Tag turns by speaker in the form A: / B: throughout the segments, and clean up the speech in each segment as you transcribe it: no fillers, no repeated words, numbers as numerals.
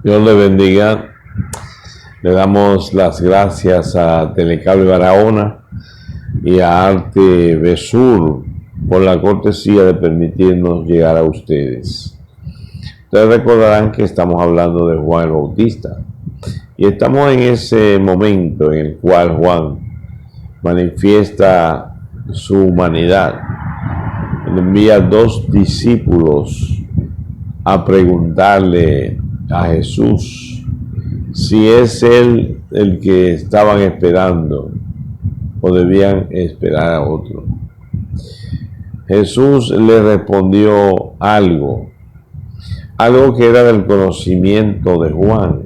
A: Dios le bendiga. Le damos las gracias a Telecable Barahona y a Arte Besur por la cortesía de permitirnos llegar a ustedes. Ustedes recordarán que estamos hablando de Juan el Bautista y estamos en ese momento en el cual Juan manifiesta su humanidad. Le envía 2 discípulos a preguntarle a Jesús si es él el que estaban esperando o debían esperar a otro. Jesús le respondió algo que era del conocimiento de Juan,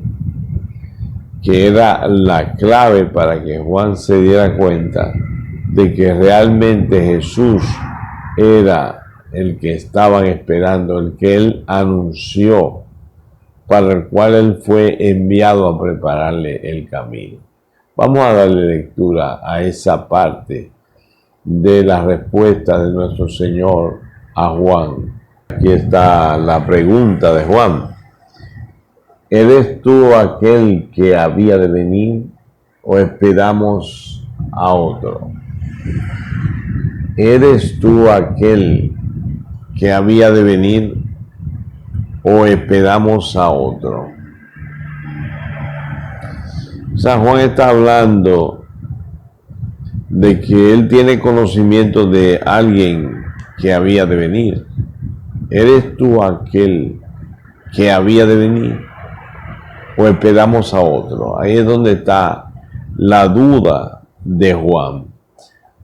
A: que era la clave para que Juan se diera cuenta de que realmente Jesús era el que estaban esperando, el que él anunció, para el cual él fue enviado a prepararle el camino. Vamos a darle lectura a esa parte de la respuesta de nuestro Señor a Juan. Aquí está la pregunta de Juan. ¿Eres tú aquel que había de venir o esperamos a otro? ¿Eres tú aquel que había de venir o esperamos a otro? San Juan está hablando de que él tiene conocimiento de alguien que había de venir. ¿Eres tú aquel que había de venir o esperamos a otro? Ahí es donde está la duda de Juan.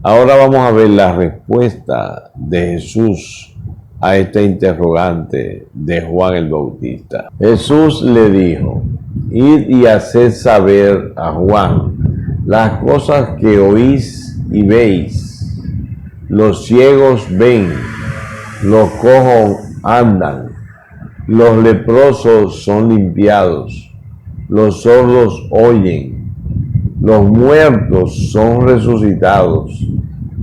A: Ahora vamos a ver la respuesta de Jesús a esta interrogante de Juan el Bautista. Jesús le dijo: id y haced saber a Juan las cosas que oís y veis. Los ciegos ven, los cojos andan, los leprosos son limpiados, los sordos oyen, los muertos son resucitados,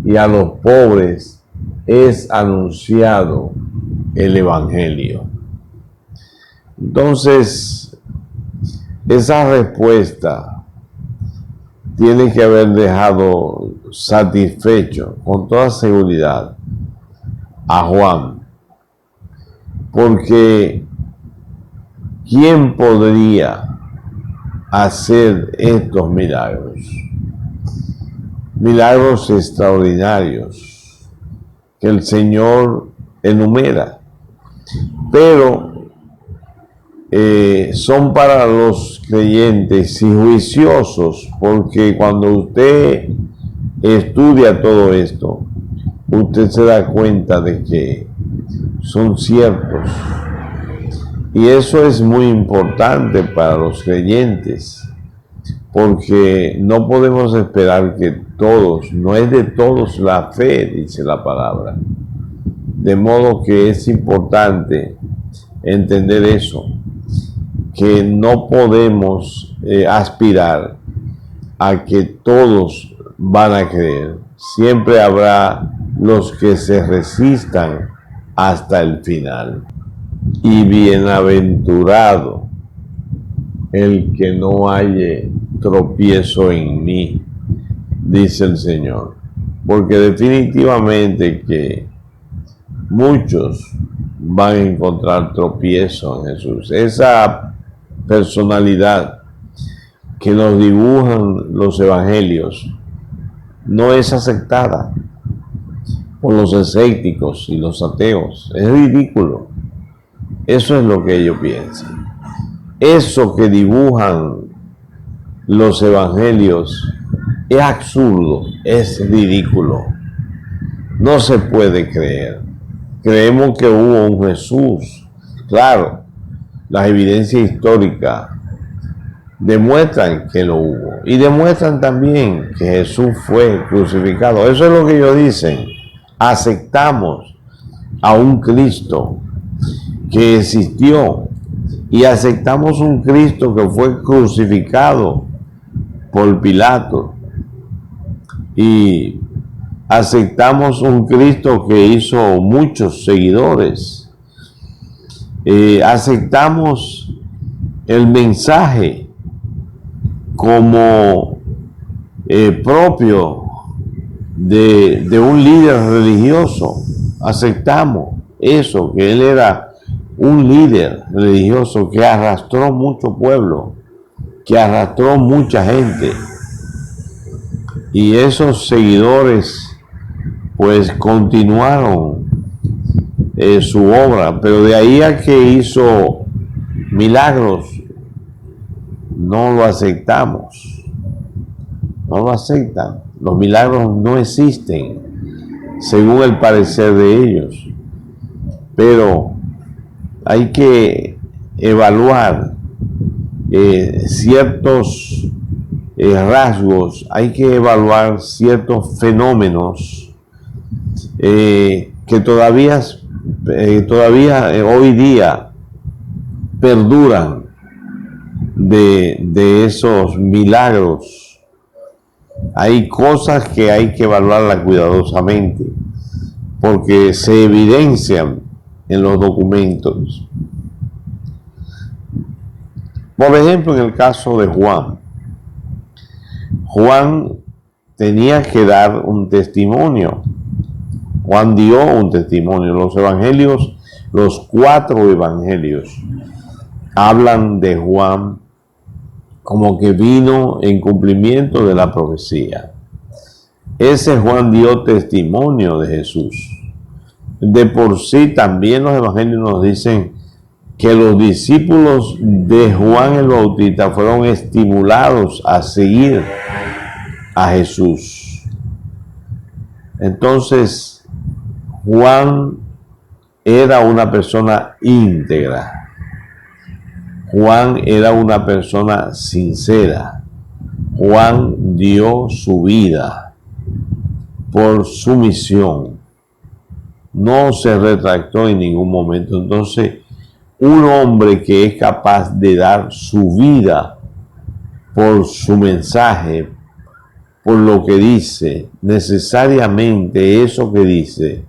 A: y a los pobres es anunciado el Evangelio. Entonces, esa respuesta tiene que haber dejado satisfecho con toda seguridad a Juan, porque ¿quién podría hacer estos milagros? Milagros extraordinarios que el Señor enumera, pero son para los creyentes y juiciosos, porque cuando usted estudia todo esto, usted se da cuenta de que son ciertos. Y eso es muy importante para los creyentes, porque no podemos esperar que todos, no es de todos la fe, dice la palabra. De modo que es importante entender eso, que no podemos aspirar a que todos van a creer. Siempre habrá los que se resistan hasta el final. Y bienaventurado el que no halle tropiezo en mí, dice el Señor, porque definitivamente que muchos van a encontrar tropiezo en Jesús. Esa personalidad que nos dibujan los evangelios no es aceptada por los escépticos y los ateos. Es ridículo. Eso es lo que ellos piensan. Eso que dibujan los evangelios es absurdo, es ridículo. No se puede creer. Creemos que hubo un Jesús. Claro, las evidencias históricas demuestran que lo hubo. Y demuestran también que Jesús fue crucificado. Eso es lo que ellos dicen. Aceptamos a un Cristo que existió y aceptamos un Cristo que fue crucificado por Pilato y aceptamos un Cristo que hizo muchos seguidores. Aceptamos el mensaje como propio de un líder religioso. Aceptamos eso, que él era un líder religioso que arrastró mucho pueblo, que arrastró mucha gente. Y esos seguidores pues continuaron su obra, pero de ahí a que hizo milagros, no lo aceptamos. No lo aceptan. Los milagros no existen, según el parecer de ellos. Pero hay que evaluar ciertos rasgos, hay que evaluar ciertos fenómenos que todavía hoy día perduran de esos milagros. Hay cosas que hay que evaluarlas cuidadosamente porque se evidencian en los documentos. Por ejemplo, en el caso de Juan. Juan tenía que dar un testimonio. Juan dio un testimonio. Los evangelios, los 4 evangelios, hablan de Juan como que vino en cumplimiento de la profecía. Ese Juan dio testimonio de Jesús. De por sí también los evangelios nos dicen que los discípulos de Juan el Bautista fueron estimulados a seguir a Jesús. Entonces, Juan era una persona íntegra. Juan era una persona sincera. Juan dio su vida por su misión. No se retractó en ningún momento. Entonces, un hombre que es capaz de dar su vida por su mensaje, por lo que dice, necesariamente eso que dice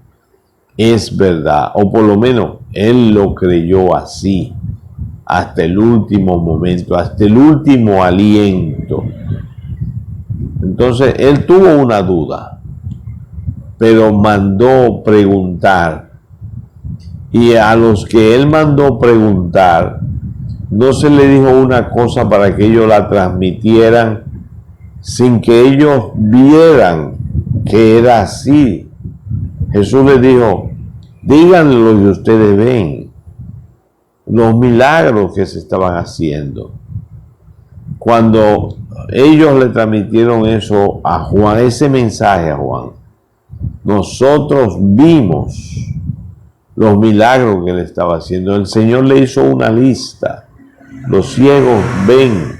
A: es verdad, o por lo menos él lo creyó así, hasta el último momento, hasta el último aliento. Entonces, él tuvo una duda, pero mandó preguntar. Y a los que él mandó preguntar, no se le dijo una cosa para que ellos la transmitieran sin que ellos vieran que era así. Jesús les dijo, díganle lo que ustedes ven, los milagros que se estaban haciendo. Cuando ellos le transmitieron eso a Juan, ese mensaje a Juan, nosotros vimos los milagros que él estaba haciendo. El Señor le hizo una lista. Los ciegos ven,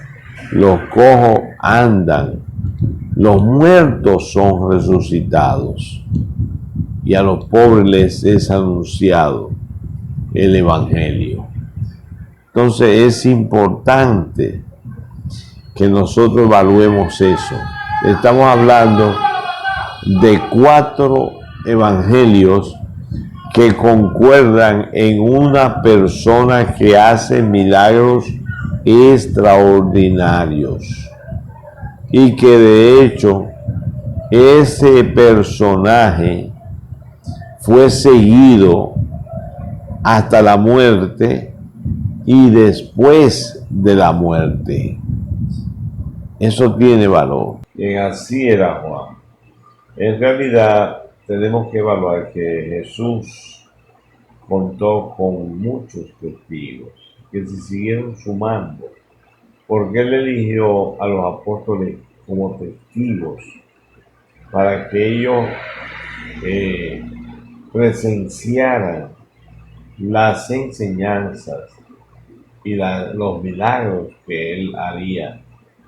A: los cojos andan, los muertos son resucitados y a los pobres les es anunciado el Evangelio. Entonces es importante que nosotros evaluemos eso. Estamos hablando de 4 evangelios que concuerdan en una persona que hace milagros extraordinarios y que de hecho ese personaje fue seguido hasta la muerte y después de la muerte. Eso tiene valor. Y así era Juan. En realidad tenemos que evaluar que Jesús contó con muchos testigos que se siguieron sumando, porque él eligió a los apóstoles como testigos para que ellos presenciaran las enseñanzas y los milagros que él haría,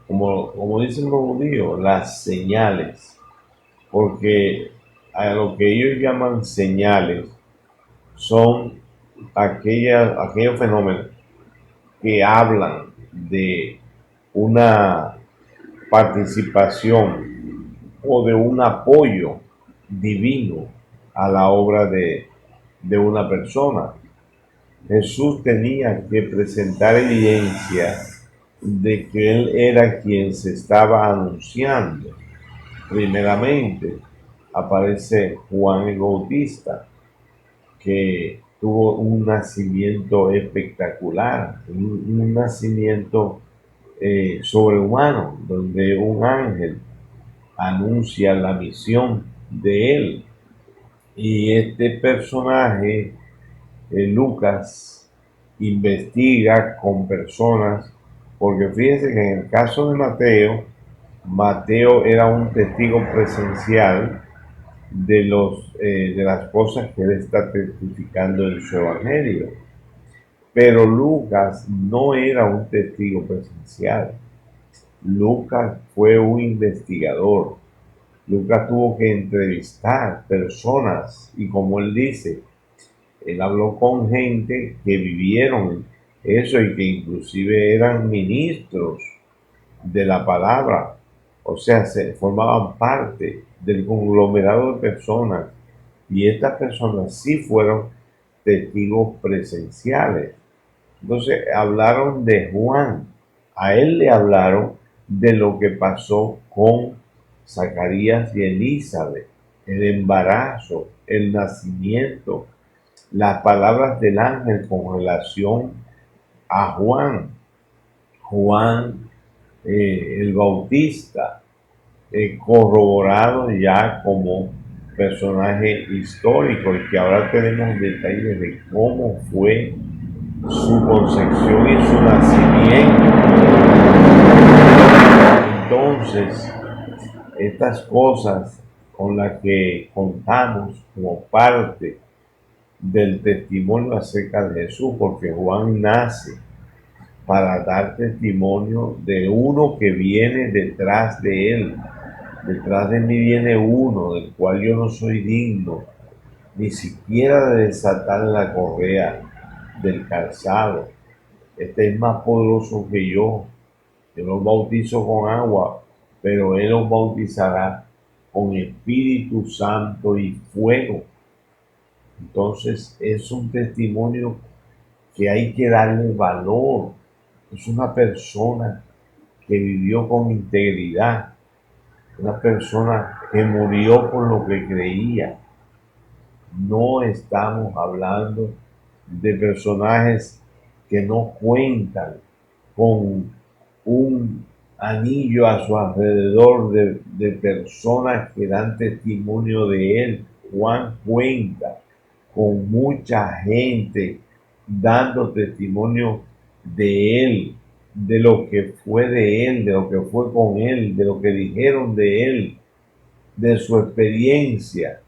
A: como dicen los judíos, las señales, porque a lo que ellos llaman señales son aquellos fenómenos que hablan de una participación o de un apoyo divino a la obra de una persona. Jesús tenía que presentar evidencia de que él era quien se estaba anunciando. Primeramente, aparece Juan el Bautista, que tuvo un nacimiento espectacular, un nacimiento sobrehumano, donde un ángel anuncia la misión de él. Y este personaje, Lucas, investiga con personas, porque fíjense que en el caso de Mateo, Mateo era un testigo presencial de las cosas que él está testificando en su evangelio. Pero Lucas no era un testigo presencial. Lucas fue un investigador. Lucas tuvo que entrevistar personas y, como él dice, él habló con gente que vivieron eso y que inclusive eran ministros de la palabra, o sea, se formaban parte del conglomerado de personas, y estas personas sí fueron testigos presenciales. Entonces hablaron de Juan, a él le hablaron de lo que pasó con Zacarías y Elizabeth, el embarazo, el nacimiento, las palabras del ángel con relación a Juan. Juan el Bautista, corroborado ya como personaje histórico, y que ahora tenemos detalles de cómo fue su concepción y su nacimiento. Entonces, estas cosas con las que contamos como parte del testimonio acerca de Jesús, porque Juan nace para dar testimonio de uno que viene detrás de él. Detrás de mí viene uno del cual yo no soy digno ni siquiera de desatar la correa del calzado. Este es más poderoso que yo. Yo los bautizo con agua, pero él los bautizará con Espíritu Santo y fuego. Entonces es un testimonio que hay que darle valor. Es una persona que vivió con integridad, una persona que murió por lo que creía. No estamos hablando de personajes que no cuentan con un anillo a su alrededor de personas que dan testimonio de él. Juan cuenta con mucha gente dando testimonio de él, de lo que fue de él, de lo que fue con él, de lo que dijeron de él, de su experiencia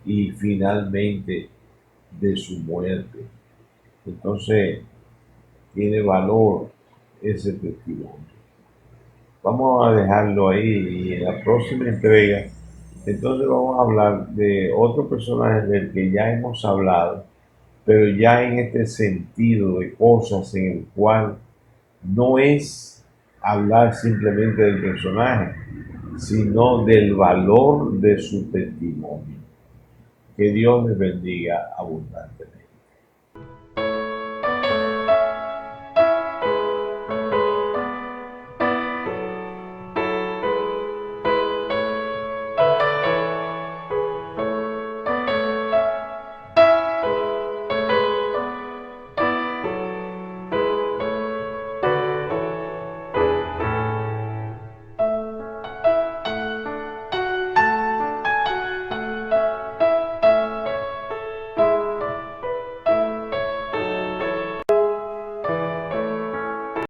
A: y finalmente de su muerte. Entonces tiene valor ese testimonio. Vamos a dejarlo ahí, y en la próxima entrega entonces vamos a hablar de otro personaje del que ya hemos hablado, pero ya en este sentido de cosas en el cual no es hablar simplemente del personaje, sino del valor de su testimonio. Que Dios les bendiga abundantemente.